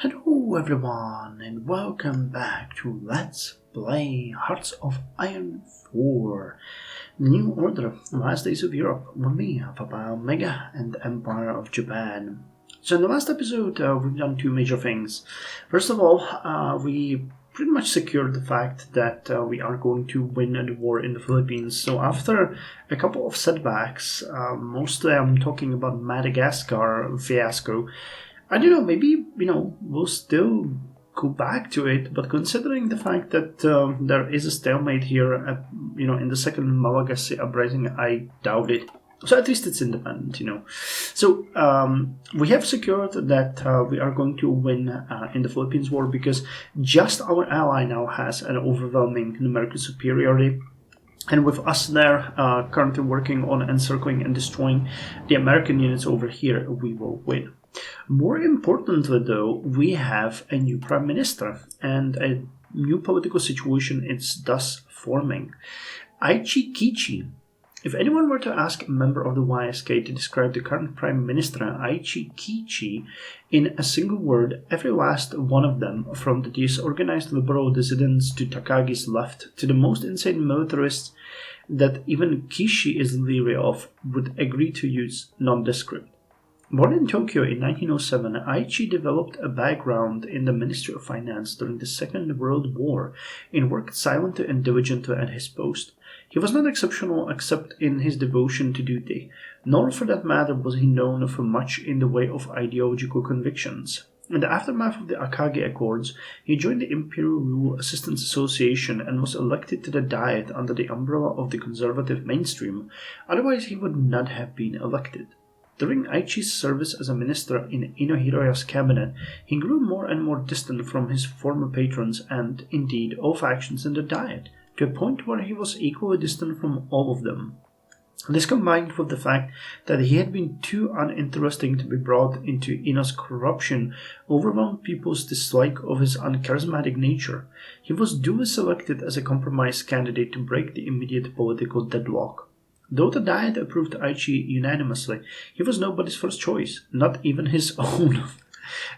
Hello everyone and welcome back to Let's Play Hearts of Iron 4 New Order, Last Days of Europe, with me, Papa Omega and the Empire of Japan. So in the last episode we've done two major things. First of all, we pretty much secured the fact that we are going to win the war in the Philippines. So after a couple of setbacks, mostly I'm talking about Madagascar fiasco, I don't know, maybe, we'll still go back to it, but considering the fact that there is a stalemate here, in the second Malagasy uprising, I doubt it. So at least it's independent, So we have secured that we are going to win in the Philippines war because just our ally now has an overwhelming numerical superiority. And with us there currently working on encircling and destroying the American units over here, we will win. More importantly, though, we have a new prime minister and a new political situation is thus forming. Aichi. If anyone were to ask a member of the YSK to describe the current prime minister, Aichi, in a single word, every last one of them, from the disorganized liberal dissidents to Takagi's left to the most insane militarists that even Kishi is leery of, would agree to use nondescript. Born in Tokyo in 1907, Aichi developed a background in the Ministry of Finance during the Second World War and worked silently and diligently at his post. He was not exceptional except in his devotion to duty, nor for that matter was he known for much in the way of ideological convictions. In the aftermath of the Akagi Accords, he joined the Imperial Rule Assistance Association and was elected to the Diet under the umbrella of the conservative mainstream, otherwise he would not have been elected. During Aichi's service as a minister in Inohiroya's cabinet, he grew more and more distant from his former patrons and, indeed, all factions in the Diet, to a point where he was equally distant from all of them. This combined with the fact that he had been too uninteresting to be brought into Ino's corruption overwhelmed people's dislike of his uncharismatic nature. He was duly selected as a compromise candidate to break the immediate political deadlock. Though the Diet approved Aichi unanimously, he was nobody's first choice, not even his own,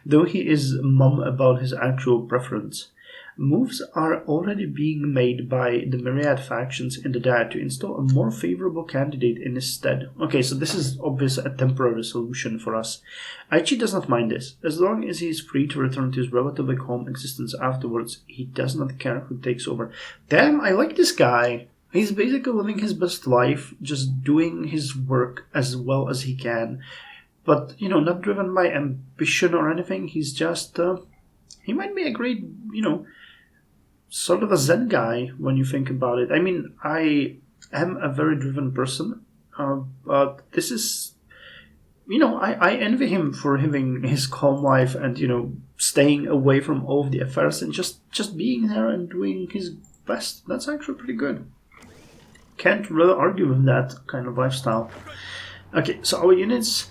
though he is mum about his actual preference. Moves are already being made by the myriad factions in the Diet to install a more favorable candidate in his stead. Okay, so this is obviously a temporary solution for us. Aichi does not mind this. As long as he is free to return to his relatively calm existence afterwards, he does not care who takes over. Damn, I like this guy. He's basically living his best life, just doing his work as well as he can. But, not driven by ambition or anything. He's just, he might be a great, sort of a Zen guy when you think about it. I mean, I am a very driven person, but this is, I envy him for having his calm life and, staying away from all of the affairs and just being there and doing his best. That's actually pretty good. Can't really argue with that kind of lifestyle. Okay, so our units,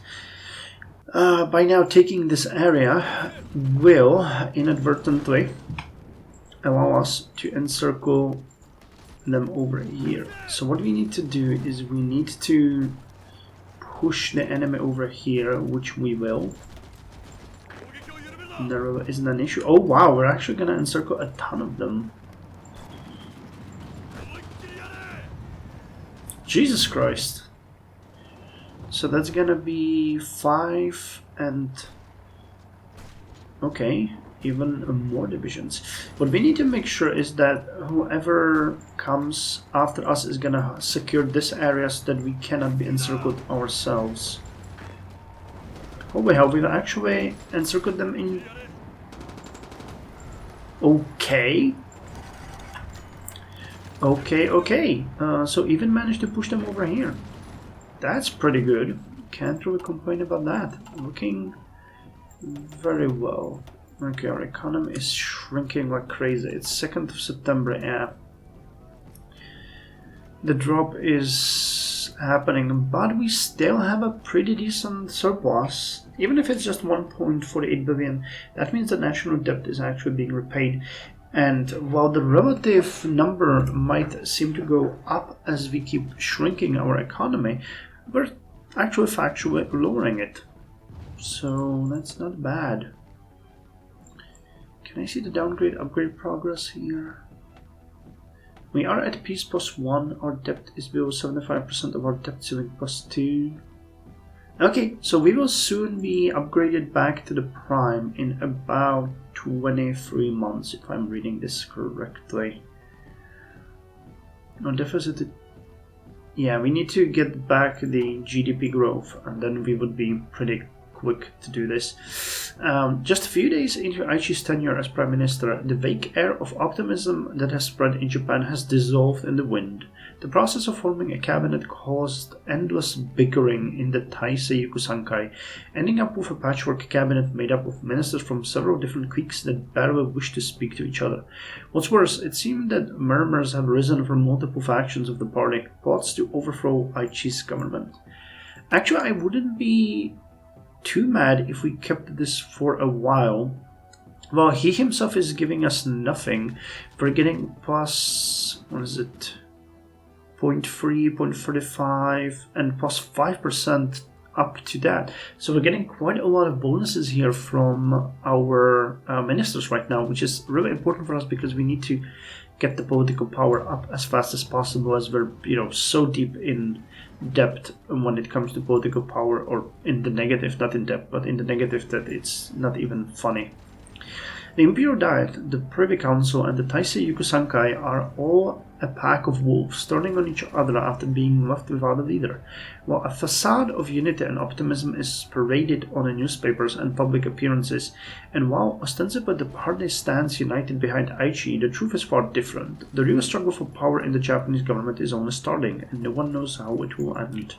by now taking this area, will inadvertently allow us to encircle them over here. So what we need to do is we need to push the enemy over here, which we will. There really isn't an issue. Oh wow, we're actually going to encircle a ton of them. Jesus Christ. So that's gonna be 5 and... okay, even more divisions. What we need to make sure is that whoever comes after us is gonna secure this area so that we cannot be encircled ourselves. Holy hell, we've actually encircled them in... okay. Okay. So even managed to push them over here. That's pretty good. Can't really complain about that. Looking very well. Okay, our economy is shrinking like crazy. It's 2nd of September, yeah. The drop is happening, but we still have a pretty decent surplus. Even if it's just 1.48 billion, that means the national debt is actually being repaid. And while the relative number might seem to go up as we keep shrinking our economy, we're actually factually lowering it. So that's not bad. Can I see the downgrade upgrade progress here? We are at peace +1. Our depth is below 75% of our depth ceiling +2. Okay, so we will soon be upgraded back to the prime in about 23 months, if I'm reading this correctly. No deficit. Yeah, we need to get back the GDP growth, and then we would be pretty quick to do this. Just a few days into Aichi's tenure as Prime Minister, the vague air of optimism that has spread in Japan has dissolved in the wind. The process of forming a cabinet caused endless bickering in the Taisei Yukusankai, ending up with a patchwork cabinet made up of ministers from several different cliques that barely wish to speak to each other. What's worse, it seemed that murmurs have risen from multiple factions of the party, plots to overthrow Aichi's government. Actually, I wouldn't be too mad if we kept this for a while. Well, he himself is giving us nothing. We're getting plus, what is it, 0.3, 0.35, and plus 5% up to that. So we're getting quite a lot of bonuses here from our ministers right now, which is really important for us because we need to get the political power up as fast as possible, as we're so deep in debt when it comes to political power, or in the negative, not in debt, but in the negative that it's not even funny. The Imperial Diet, the Privy Council, and the Taisei Yukusankai are all a pack of wolves, turning on each other after being left without a leader. While a facade of unity and optimism is paraded on the newspapers and public appearances, and while ostensibly the party stands united behind Aichi, the truth is far different. The real struggle for power in the Japanese government is only starting, and no one knows how it will end.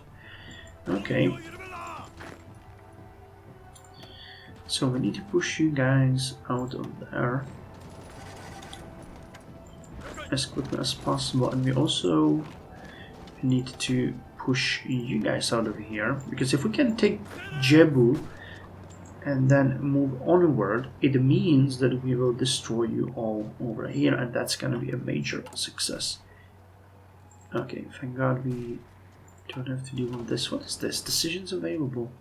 Okay. So we need to push you guys out of there as quickly as possible, and we also need to push you guys out of here, because if we can take Jebu and then move onward, it means that we will destroy you all over here, and that's gonna be a major success. Okay, thank God we don't have to deal with this. What is this? Decisions available.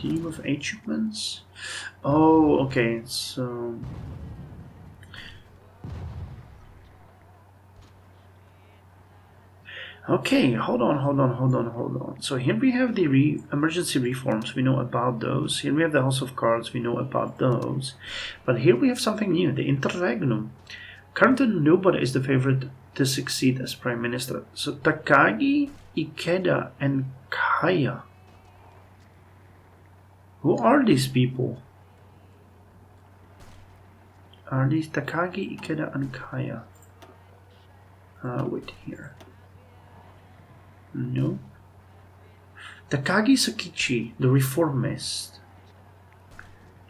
Deal with achievements? Oh, okay, so okay, hold on. So here we have the emergency reforms, we know about those. Here we have the House of Cards, we know about those. But here we have something new, the interregnum. Currently nobody is the favorite to succeed as Prime Minister. So Takagi, Ikeda, and Kaya. Who are these people? Are these Takagi, Ikeda, and Kaya? Wait here. No. Takagi Sakichi, the reformist.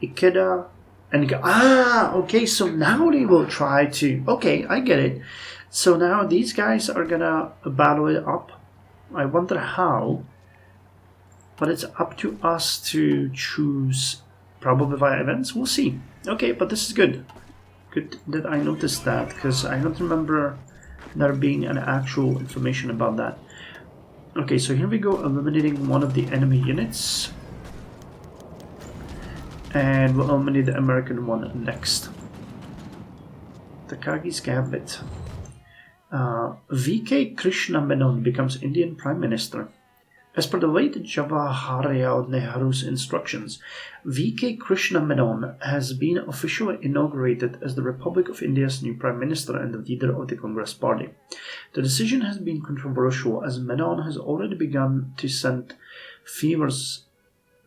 Ikeda and okay, so now they will try to... Okay, I get it. So now these guys are gonna battle it up. I wonder how. But it's up to us to choose, probably via events. We'll see. Okay, but this is good. Good that I noticed that, because I don't remember there being an actual information about that. Okay, so here we go, eliminating one of the enemy units. And we'll eliminate the American one next. Takagi's Gambit. V.K. Krishna Menon becomes Indian Prime Minister. As per the late Jawaharlal Nehru's instructions, V.K. Krishna Menon has been officially inaugurated as the Republic of India's new Prime Minister and the leader of the Congress Party. The decision has been controversial, as Menon has already begun to send fevers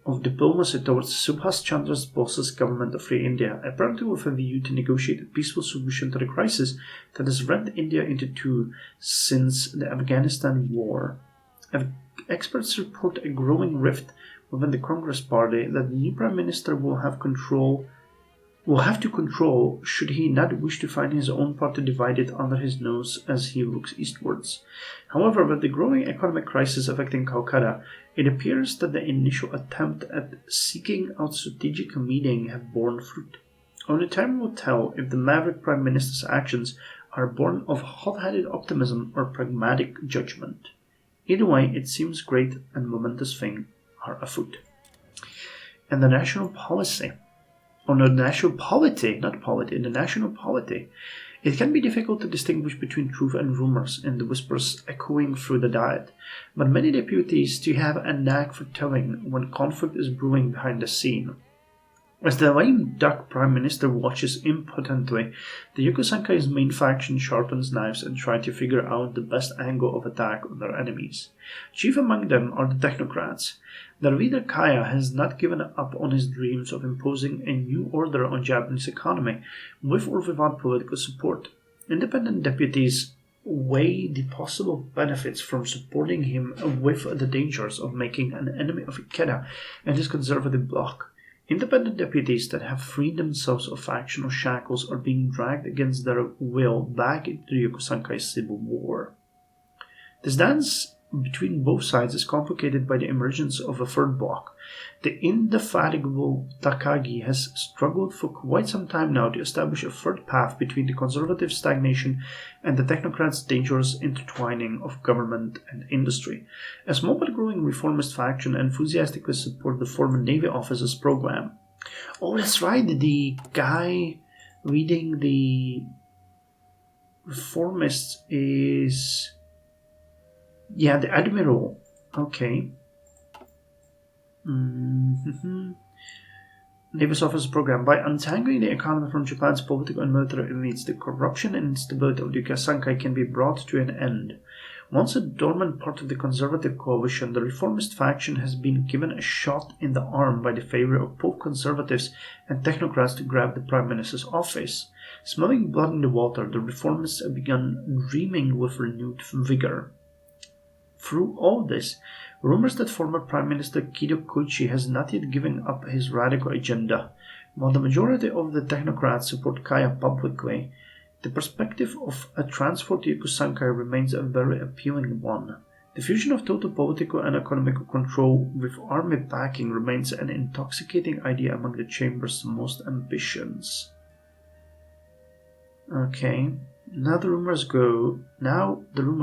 of diplomacy towards Subhas Chandra Bose's government of Free India, apparently with a view to negotiate a peaceful solution to the crisis that has rent India into two since the Afghanistan war. Experts report a growing rift within the Congress Party that the new Prime Minister will have to control should he not wish to find his own party divided under his nose as he looks eastwards. However, with the growing economic crisis affecting Calcutta, it appears that the initial attempt at seeking out strategic meeting have borne fruit. Only time will tell if the maverick Prime Minister's actions are born of hot-headed optimism or pragmatic judgment. Either way, it seems great and momentous things are afoot. And the national policy. on the national polity, not polity, in the national polity, it can be difficult to distinguish between truth and rumors and the whispers echoing through the diet, but many deputies do have a knack for telling when conflict is brewing behind the scene. As the lame duck prime minister watches impotently, the Yokosankai's main faction sharpens knives and try to figure out the best angle of attack on their enemies. Chief among them are the technocrats. Their leader Kaya has not given up on his dreams of imposing a new order on Japanese economy, with or without political support. Independent deputies weigh the possible benefits from supporting him with the dangers of making an enemy of Ikeda and his conservative bloc. Independent deputies that have freed themselves of factional shackles are being dragged against their will back into the Yokosankai civil war. This dance between both sides is complicated by the emergence of a third bloc. The indefatigable Takagi has struggled for quite some time now to establish a third path between the conservative stagnation and the technocrats' dangerous intertwining of government and industry. A small but growing reformist faction enthusiastically support the former Navy officers program. Oh, that's right, the guy leading the reformists is... yeah, the admiral. Okay. Navy's officer program. By untangling the economy from Japan's political and military elites, the corruption and instability of the Yokosankai can be brought to an end. Once a dormant part of the conservative coalition, the reformist faction has been given a shot in the arm by the failure of both conservatives and technocrats to grab the prime minister's office. Smelling blood in the water, the reformists have begun dreaming with renewed vigor. Through all this, rumors that former Prime Minister Kido Koichi has not yet given up his radical agenda. While the majority of the technocrats support Kaya publicly, the perspective of a transfer to Yokosankai remains a very appealing one. The fusion of total political and economic control with army backing remains an intoxicating idea among the chamber's most ambitions. Okay. Now the rumor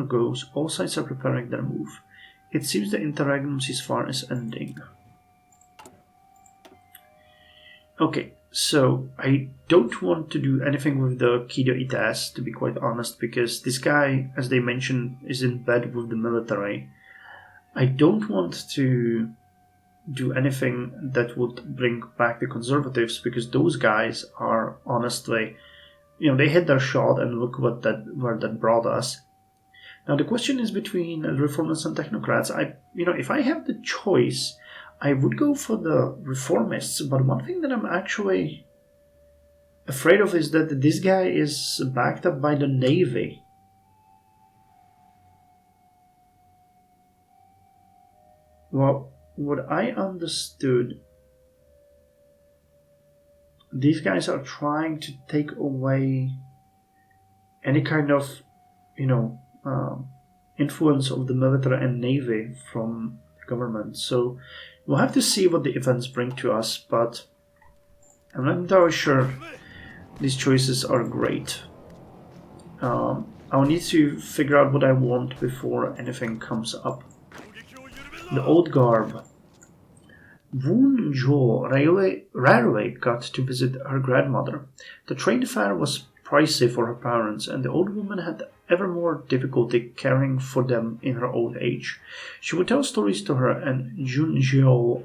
goes, all sides are preparing their move. It seems the interregnum ceasefire is ending. Okay, so I don't want to do anything with the Kido Itaes, to be quite honest, because this guy, as they mentioned, is in bed with the military. I don't want to do anything that would bring back the conservatives, because those guys are honestly... they hit their shot, and look where that brought us. Now the question is between reformists and technocrats. If I have the choice, I would go for the reformists. But one thing that I'm actually afraid of is that this guy is backed up by the Navy. Well, what I understood, these guys are trying to take away any kind of, influence of the military and navy from the government. So we'll have to see what the events bring to us, but I'm not entirely sure these choices are great. I'll need to figure out what I want before anything comes up. The old garb. Woon Jo rarely got to visit her grandmother. The train fare was pricey for her parents, and the old woman had ever more difficulty caring for them in her old age. She would tell stories to her and Jun Yeol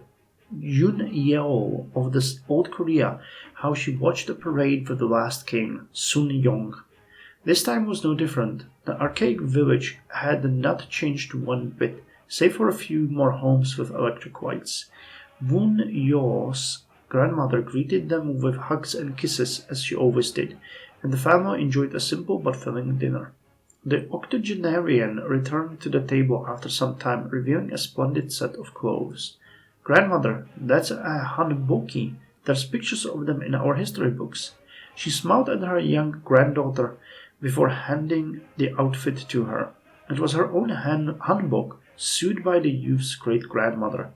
of this old Korea, how she watched the parade for the last king, Sun Yong. This time was no different. The archaic village had not changed one bit, save for a few more homes with electric lights. Woon Yeol's grandmother greeted them with hugs and kisses, as she always did, and the family enjoyed a simple but filling dinner. The octogenarian returned to the table after some time, revealing a splendid set of clothes. "Grandmother, that's a hanboki. There's pictures of them in our history books." She smiled at her young granddaughter before handing the outfit to her. It was her own hanbok, sewed by the youth's great-grandmother.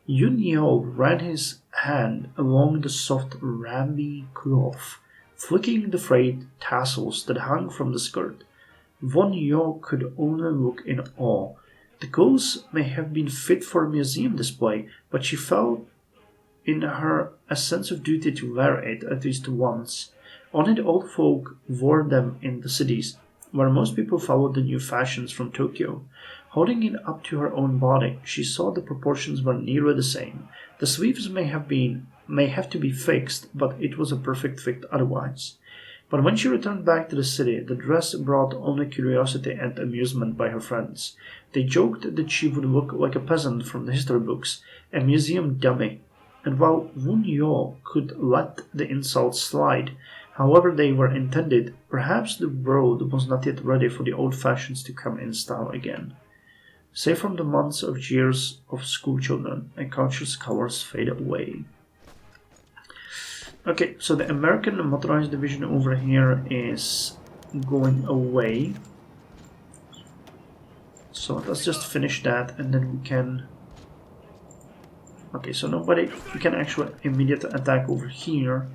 Yun Yeol ran his hand along the soft ramby cloth, flicking the frayed tassels that hung from the skirt. Won Yeol could only look in awe. The clothes may have been fit for a museum display, but she felt in her a sense of duty to wear it at least once. Only the old folk wore them in the cities, where most people followed the new fashions from Tokyo. Holding it up to her own body, she saw the proportions were nearly the same. The sleeves may have to be fixed, but it was a perfect fit otherwise. But when she returned back to the city, the dress brought only curiosity and amusement by her friends. They joked that she would look like a peasant from the history books, a museum dummy. And while Wun Yo could let the insults slide, however they were intended, perhaps the world was not yet ready for the old fashions to come in style again. Save from the months of years of schoolchildren, and culture's colors fade away. Okay, so the American motorized division over here is going away. So let's just finish that and then we can... Okay, so we can actually immediate attack over here.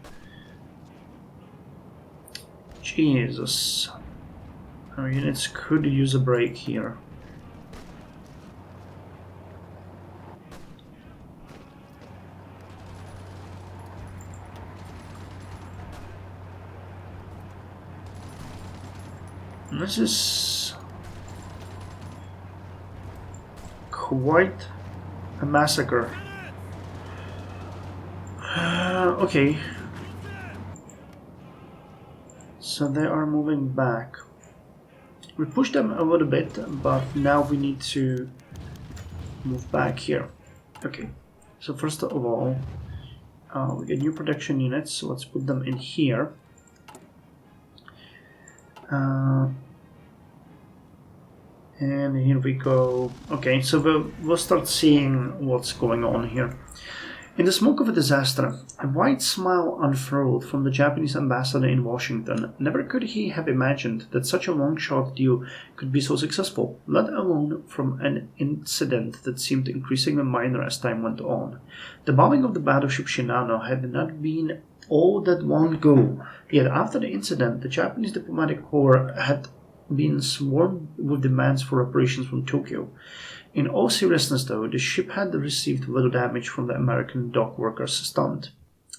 Jesus. Our units could use a break here. This is quite a massacre. Okay. So they are moving back. We pushed them a little bit, but now we need to move back here. Okay. So first of all, we get new production units, so let's put them in here. And here we go. Okay, so we'll start seeing what's going on here. In the smoke of a disaster, a wide smile unfurled from the Japanese ambassador in Washington. Never could he have imagined that such a long-shot deal could be so successful, let alone from an incident that seemed increasingly minor as time went on. The bombing of the battleship Shinano had not been all that long ago, yet after the incident, the Japanese diplomatic corps had been swarmed with demands for reparations from Tokyo. In all seriousness, though, the ship had received little damage from the American dock workers' stunt.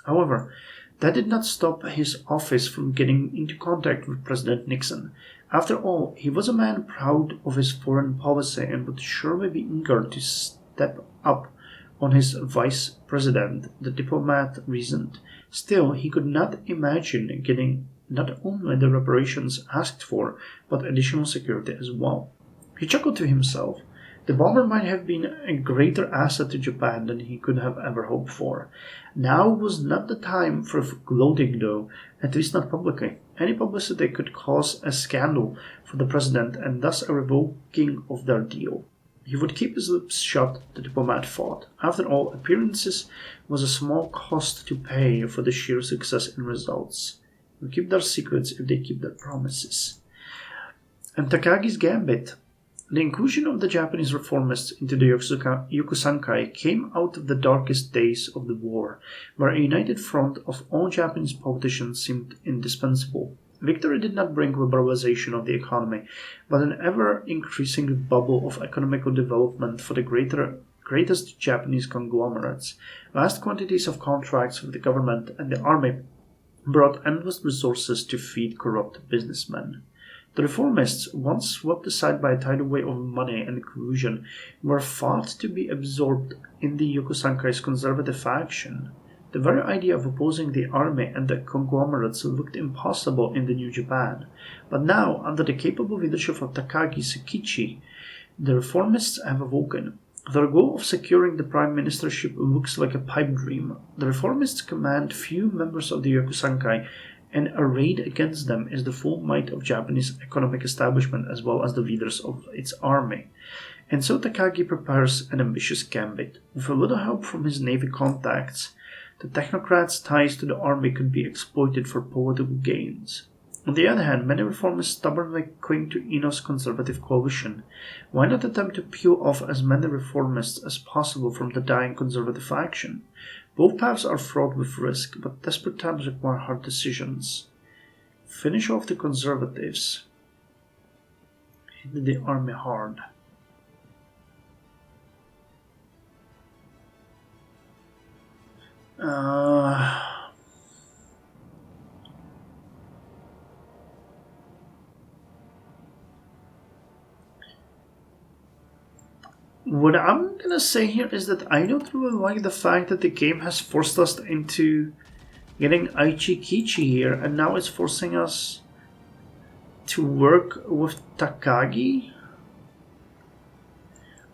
However, that did not stop his office from getting into contact with President Nixon. After all, he was a man proud of his foreign policy and would surely be eager to step up on his vice president, the diplomat reasoned. Still, he could not imagine getting not only the reparations asked for, but additional security as well. He chuckled to himself. The bomber might have been a greater asset to Japan than he could have ever hoped for. Now was not the time for gloating, though, at least not publicly. Any publicity could cause a scandal for the president and thus a revoking of their deal. He would keep his lips shut, the diplomat thought. After all, appearances was a small cost to pay for the sheer success in results. They keep their secrets if they keep their promises. And Takagi's Gambit. The inclusion of the Japanese reformists into the Yokusankai came out of the darkest days of the war, where a united front of all Japanese politicians seemed indispensable. Victory did not bring liberalization of the economy, but an ever-increasing bubble of economical development for the greatest Japanese conglomerates. Vast quantities of contracts with the government and the army brought endless resources to feed corrupt businessmen. The reformists, once swept aside by a tidal wave of money and collusion, were thought to be absorbed in the Yokusankai's conservative faction. The very idea of opposing the army and the conglomerates looked impossible in the New Japan. But now, under the capable leadership of Takagi Sekichi, the reformists have awoken. Their goal of securing the prime ministership looks like a pipe dream. The reformists command few members of the Yokusankai, and arrayed against them is the full might of Japanese economic establishment as well as the leaders of its army. And so Takagi prepares an ambitious gambit. With a little help from his navy contacts, the technocrats' ties to the army could be exploited for political gains. On the other hand, many reformists stubbornly cling to Ino's conservative coalition. Why not attempt to peel off as many reformists as possible from the dying conservative faction? Both paths are fraught with risk, but desperate times require hard decisions. Finish off the conservatives. Hit the army hard. What I'm gonna say here is that I don't really like the fact that the game has forced us into getting ichiu here, and now it's forcing us to work with Takagi.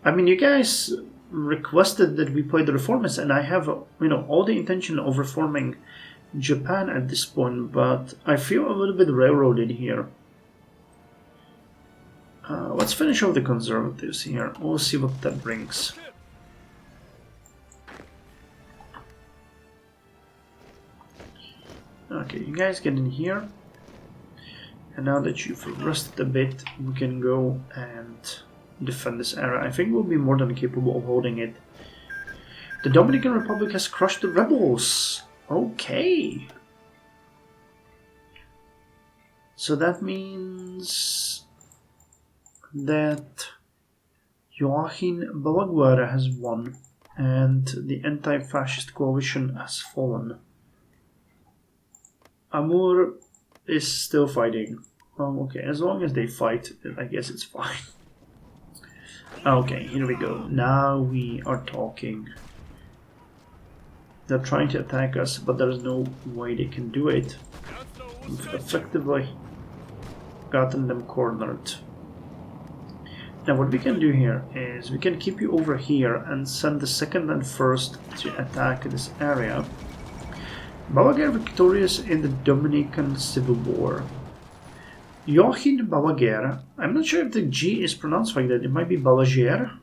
I mean, you guys requested that we play the reformists, and I have, all the intention of reforming Japan at this point, but I feel a little bit railroaded here. Let's finish off the conservatives here. We'll see what that brings. Okay, you guys get in here. And now that you've rested a bit, we can go and defend this area. I think we'll be more than capable of holding it. The Dominican Republic has crushed the rebels. Okay. So that means that Joaquin Balaguer has won and the anti-fascist coalition has fallen. Amur is still fighting. Oh, okay, as long as they fight, I guess it's fine. Okay, here we go. Now we are talking. They're trying to attack us, but there's no way they can do it. We've effectively gotten them cornered. Now what we can do here is we can keep you over here and send the second and first to attack this area. Balaguer victorious in the Dominican Civil War. Joaquin Balaguer, I'm not sure if the G is pronounced like that, it might be Balaguer,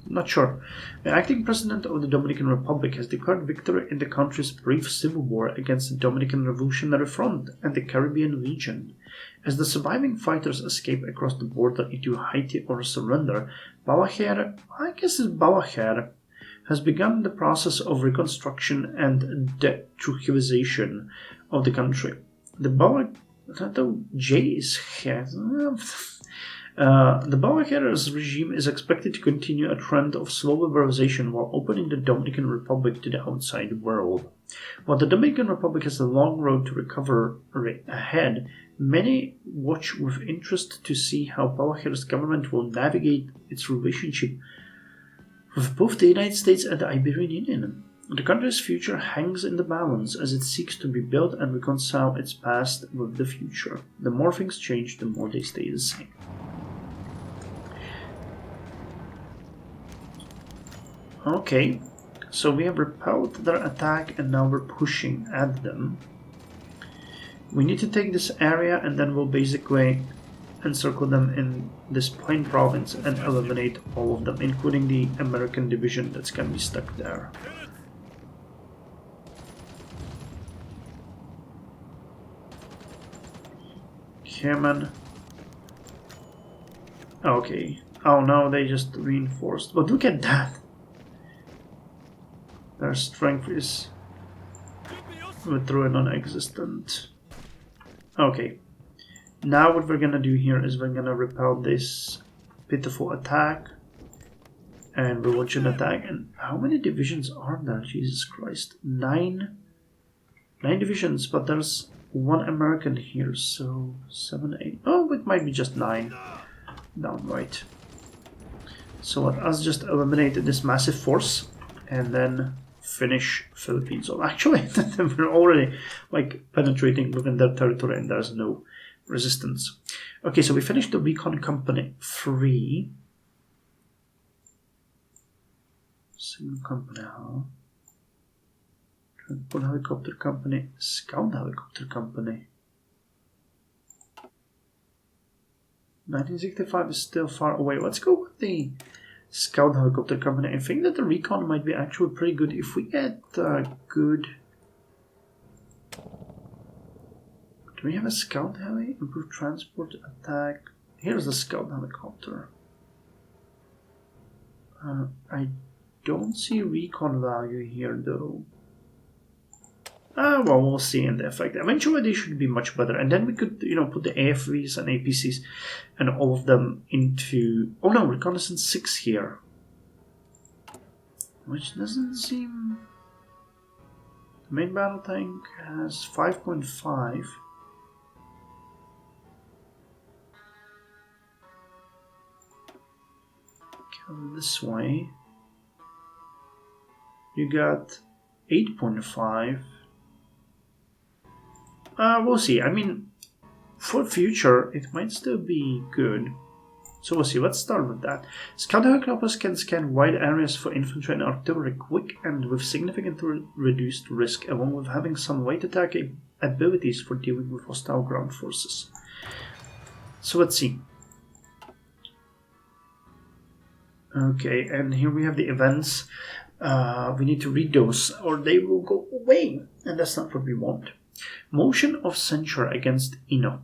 not sure. The acting president of the Dominican Republic has declared victory in the country's brief civil war against the Dominican Revolutionary Front and the Caribbean region. As the surviving fighters escape across the border into Haiti or surrender, Balaguer, has begun the process of reconstruction and de-Trujillization of the country. The Balaguer's regime is expected to continue a trend of slow liberalization while opening the Dominican Republic to the outside world. While the Dominican Republic has a long road to recovery ahead, many watch with interest to see how Balaguer's government will navigate its relationship with both the United States and the Iberian Union. The country's future hangs in the balance as it seeks to rebuild and reconcile its past with the future. The more things change, the more they stay the same. Okay, so we have repelled their attack and now we're pushing at them. We need to take this area and then we'll basically encircle them in this plain province and eliminate all of them, including the American division that's gonna be stuck there. Come on. Okay. Oh no, they just reinforced. But look at that. Their strength is literally non-existent. Okay. Now what we're gonna do here is we're gonna repel this pitiful attack. And we'll watch an attack. And how many divisions are there? Jesus Christ. 9 divisions, but there's 1 American here, so 7, 8. Oh, it might be just 9. Downright. So let us just eliminate this massive force and then finish Philippines. So actually, we're already like penetrating within their territory and there's no resistance. Okay, so we finished the Recon Company 3. Single company, huh? Transport Helicopter Company, Scout Helicopter Company. 1965 is still far away. Let's go with the Scout Helicopter Company. I think that the Recon might be actually pretty good if we get good... Do we have a Scout Heli? Improved transport, attack. Here's the Scout Helicopter. I don't see Recon value here though. Well, we'll see in the effect. Eventually they should be much better. And then we could, put the AFVs and APCs and all of them into... Oh no, Reconnaissance 6 here. Which doesn't seem... The main battle tank has 5.5. Come this way. You got 8.5. We'll see. I mean, for future, it might still be good. So we'll see. Let's start with that. Scout helicopters can scan wide areas for infantry and artillery quick and with significantly reduced risk, along with having some light attack abilities for dealing with hostile ground forces. So let's see. Okay, and here we have the events. We need to read those or they will go away, and that's not what we want. Motion of censure against Ino.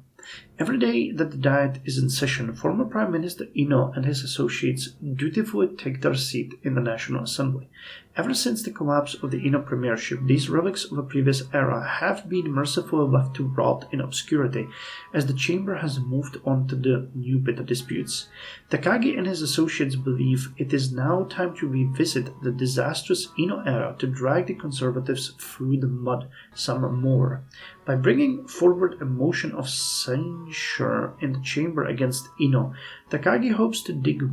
Every day that the Diet is in session, former Prime Minister Ino and his associates dutifully take their seat in the National Assembly. Ever since the collapse of the Ino premiership, these relics of a previous era have been mercifully left to rot in obscurity, as the chamber has moved on to the new bitter disputes. Takagi and his associates believe it is now time to revisit the disastrous Ino era to drag the conservatives through the mud some more. By bringing forward a motion of censure in the chamber against Ino, Takagi hopes to dig a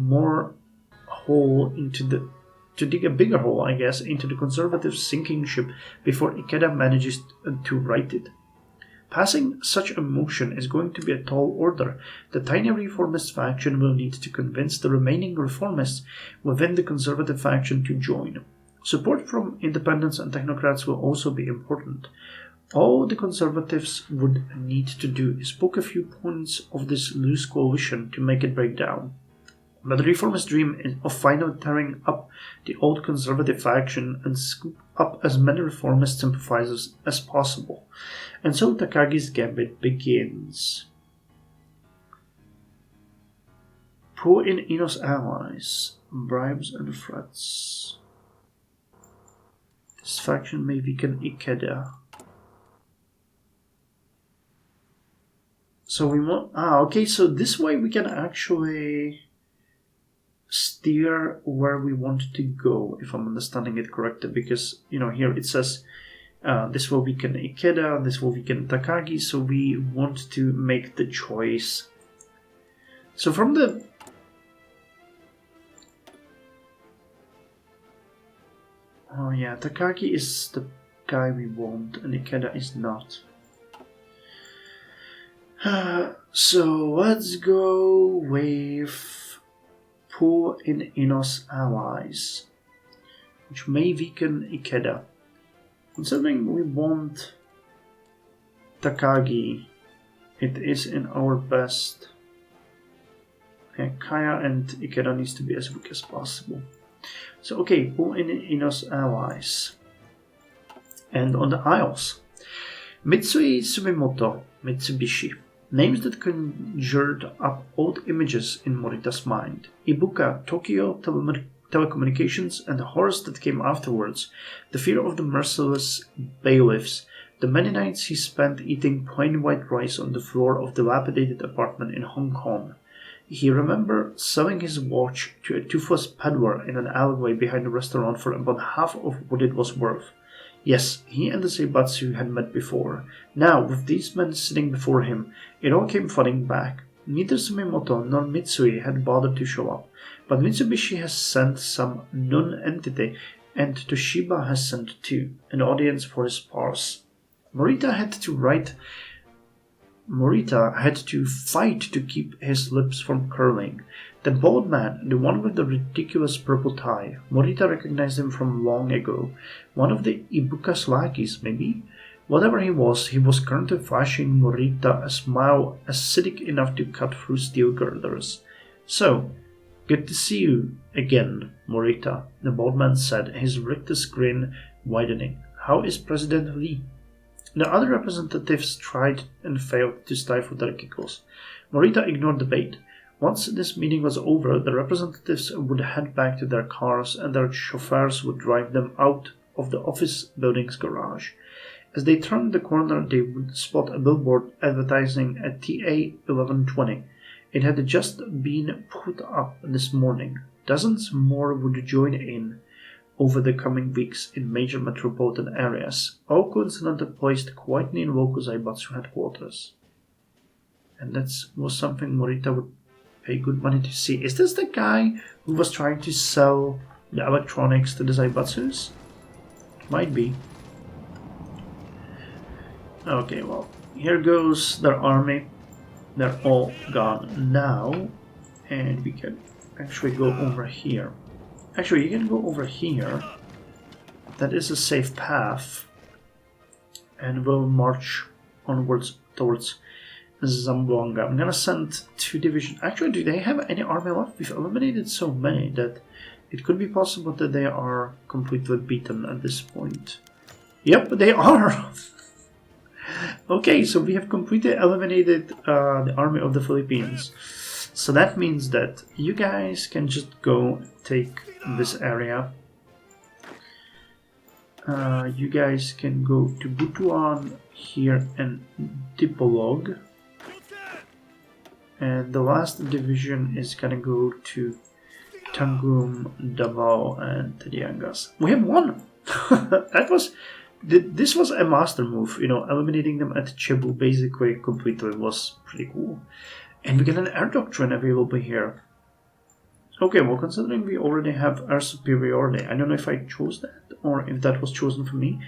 bigger hole, into the conservative sinking ship before Ikeda manages to right it. Passing such a motion is going to be a tall order. The tiny reformist faction will need to convince the remaining reformists within the conservative faction to join. Support from independents and technocrats will also be important. All the conservatives would need to do is poke a few points of this loose coalition to make it break down. But the reformist dream is of finally tearing up the old conservative faction and scoop up as many reformist sympathizers as possible. And so Takagi's gambit begins. Pull in Ino's allies, bribes and threats. This faction may weaken Ikeda. So we want... okay, so this way we can actually steer where we want to go, if I'm understanding it correctly, because, here it says this will weaken Ikeda, this will weaken Takagi, so we want to make the choice. So from the... oh yeah, Takagi is the guy we want, and Ikeda is not. So let's go with pull in Ino's allies, which may weaken Ikeda. Considering we want Takagi, it is in our best. Okay, Kaya and Ikeda needs to be as weak as possible. So okay, pull in Ino's allies. And on the Isles, Mitsui Sumimoto, Mitsubishi. Names that conjured up old images in Morita's mind. Ibuka, Tokyo, telecommunications, and the horrors that came afterwards. The fear of the merciless bailiffs. The many nights he spent eating plain white rice on the floor of the dilapidated apartment in Hong Kong. He remembered selling his watch to a toothless peddler in an alleyway behind the restaurant for about half of what it was worth. Yes, he and the Seibatsu had met before. Now, with these men sitting before him, it all came flooding back. Neither Sumimoto nor Mitsui had bothered to show up, but Mitsubishi has sent some non-entity, and Toshiba has sent too, an audience for his parse. Morita had to fight to keep his lips from curling. The bald man, the one with the ridiculous purple tie, Morita recognized him from long ago. One of the Ibuka's lackeys, maybe? Whatever he was currently flashing Morita a smile acidic enough to cut through steel girders. So, good to see you again, Morita, the bald man said, his rictus grin widening. How is President Lee? The other representatives tried and failed to stifle their giggles. Morita ignored the bait. Once this meeting was over, the representatives would head back to their cars and their chauffeurs would drive them out of the office building's garage. As they turned the corner, they would spot a billboard advertising a TA 1120. It had just been put up this morning. Dozens more would join in. over the coming weeks in major metropolitan areas. All coincidentally placed quite near local Zaibatsu headquarters. And that was something Morita would pay good money to see. Is this the guy who was trying to sell the electronics to the Zaibatsus? Might be. Okay, well, here goes their army. They're all gone now. And we can actually go over here. Actually, you can go over here. That is a safe path. And we'll march onwards towards Zamboanga. I'm gonna send 2 divisions. Actually, do they have any army left? We've eliminated so many that it could be possible that they are completely beaten at this point. Yep, they are! Okay, so we have completely eliminated the army of the Philippines. So that means that you guys can just go take this area. You guys can go to Butuan here and Dipolog. And the last division is gonna go to Tangum, Davao, and Tediangas. We have won! This was a master move, you know, eliminating them at Cebu basically completely was pretty cool. And we get an air doctrine available here. Okay, well, considering we already have air superiority, I don't know if I chose that or if that was chosen for me.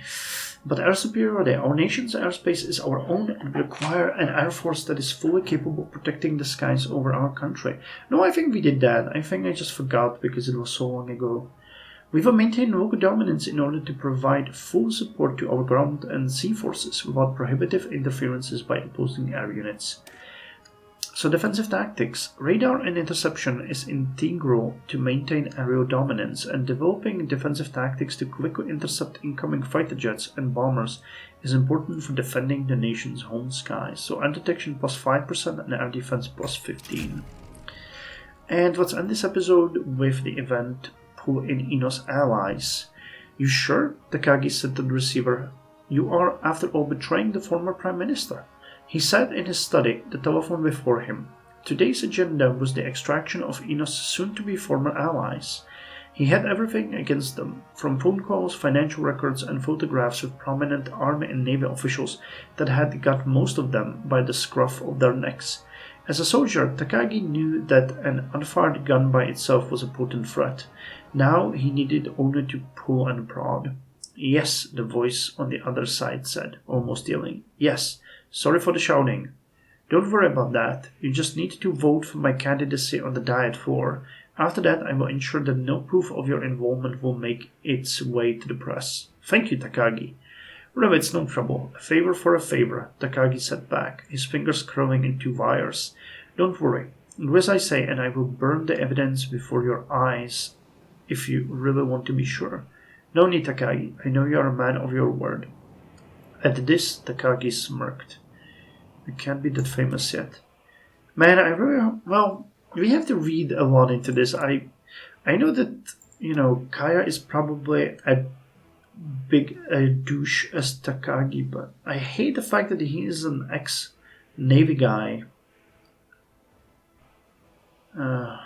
But air superiority, our nation's airspace is our own and we require an air force that is fully capable of protecting the skies over our country. No, I think we did that. I think I just forgot because it was so long ago. We will maintain local dominance in order to provide full support to our ground and sea forces without prohibitive interferences by opposing air units. So defensive tactics. Radar and interception is integral to maintain aerial dominance, and developing defensive tactics to quickly intercept incoming fighter jets and bombers is important for defending the nation's home skies. So air detection plus 5% and air defense plus 15%. And let's end this episode with the event Pull in Ino's allies. You sure? Takagi said to the receiver. You are, after all, betraying the former prime minister. He sat in his study, the telephone before him. Today's agenda was the extraction of Ino's soon-to-be former allies. He had everything against them, from phone calls, financial records, and photographs of prominent army and navy officials that had got most of them by the scruff of their necks. As a soldier, Takagi knew that an unfired gun by itself was a potent threat. Now he needed only to pull and prod. Yes, the voice on the other side said, almost yelling. Yes. Sorry for the shouting. Don't worry about that. You just need to vote for my candidacy on the diet floor. After that, I will ensure that no proof of your involvement will make its way to the press. Thank you, Takagi. Well, it's no trouble. A favor for a favor, Takagi said back, his fingers curling into wires. Don't worry. Do as I say, and I will burn the evidence before your eyes, if you really want to be sure. No need, Takagi. I know you are a man of your word. At this, Takagi smirked. We can't be that famous yet. Man, I really... Well, we have to read a lot into this. I know that, you know, Kaya is probably as big a douche as Takagi, but I hate the fact that he is an ex-Navy guy. The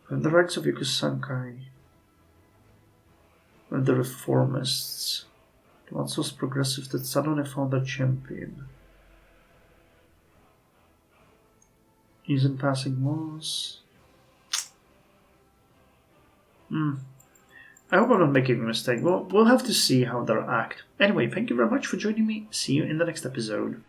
ranks of Yokosankai. The reformists. The ones so progressive that suddenly found a champion. Using passing laws. I hope I'm not making a mistake. Well, we'll have to see how they'll act. Anyway, thank you very much for joining me. See you in the next episode.